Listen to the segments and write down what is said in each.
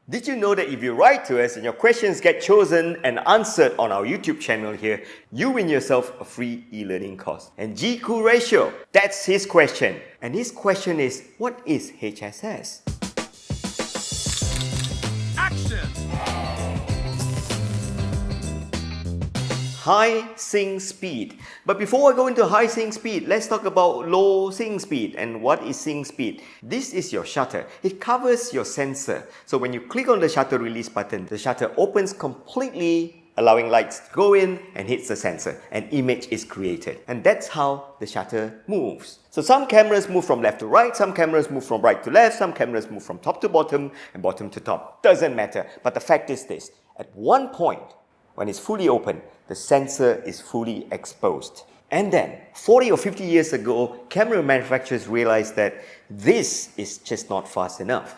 Did you know that if you write to us and your questions get chosen and answered on our YouTube channel here, you win yourself a free e-learning course? And GQ ratio, that's his question. And his question is, what is HSS? Action! High sync speed. But before I go into high sync speed, let's talk about low sync speed. And what is sync speed? This is your shutter. It covers your sensor. So when you click on the shutter release button, the shutter opens completely, allowing lights to go in and hits the sensor. An image is created. And that's how the shutter moves. So some cameras move from left to right, some cameras move from right to left, some cameras move from top to bottom and bottom to top. Doesn't matter. But the fact is this, at one point, when it's fully open, the sensor is fully exposed. And then, 40 or 50 years ago, camera manufacturers realized that this is just not fast enough.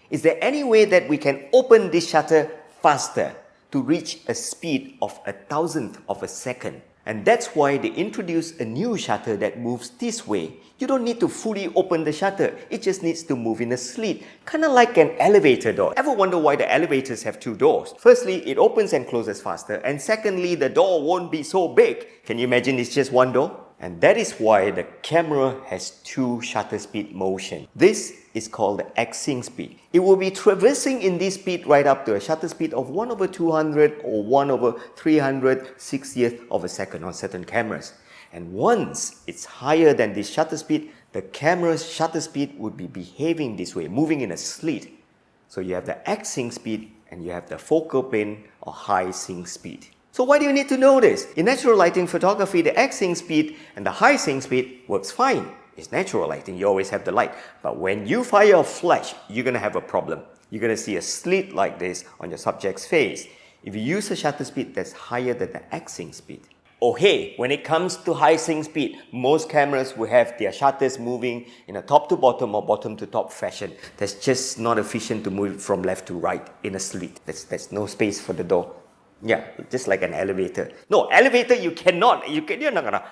Is there any way that we can open this shutter faster to reach a speed of 1,000th of a second? And that's why they introduced a new shutter that moves this way. You don't need to fully open the shutter. It just needs to move in a slit, kind of like an elevator door. Ever wonder why the elevators have two doors? Firstly, it opens and closes faster. And secondly, the door won't be so big. Can you imagine it's just one door? And that is why the camera has two shutter speed motion. This is called the Axing Speed. It will be traversing in this speed right up to a shutter speed of 1/200 or 1/360th of a second on certain cameras. And once it's higher than this shutter speed, the camera's shutter speed would be behaving this way, moving in a slit. So you have the Axing Speed and you have the focal plane or high sync speed. So why do you need to know this? In natural lighting photography, the Axing Speed and the high sync speed works fine. It's natural lighting, you always have the light. But when you fire a flash, you're going to have a problem. You're going to see a slit like this on your subject's face if you use a shutter speed that's higher than the Axing Speed. Oh hey, when it comes to high sync speed, most cameras will have their shutters moving in a top to bottom or bottom to top fashion. That's just not efficient to move from left to right in a slit. There's no space for the door. Yeah, just like an elevator. No, elevator you're not gonna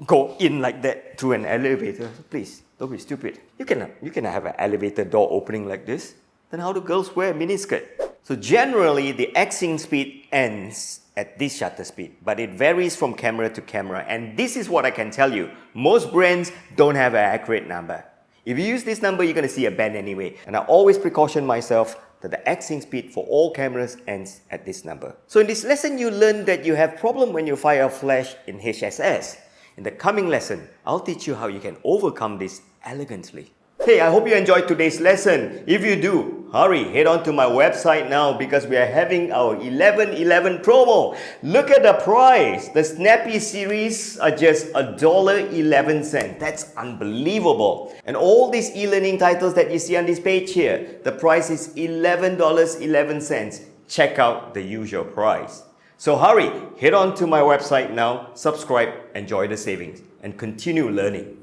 go in like that through an elevator. Please, don't be stupid. You can have an elevator door opening like this. Then how do girls wear a miniskirt? So generally, the Axing Speed ends at this shutter speed, but it varies from camera to camera. And this is what I can tell you. Most brands don't have an accurate number. If you use this number, you're gonna see a band anyway. And I always precaution myself that the Axing Speed for all cameras ends at this number. So in this lesson, you learned that you have problem when you fire a flash in HSS. In the coming lesson, I'll teach you how you can overcome this elegantly. Hey, I hope you enjoyed today's lesson. If you do, hurry, head on to my website now because we are having our 11/11 promo. Look at the price. The Snappy series are just $1.11. That's unbelievable. And all these e-learning titles that you see on this page here, the price is $11.11. Check out the usual price. So hurry, head on to my website now, subscribe, enjoy the savings, and continue learning.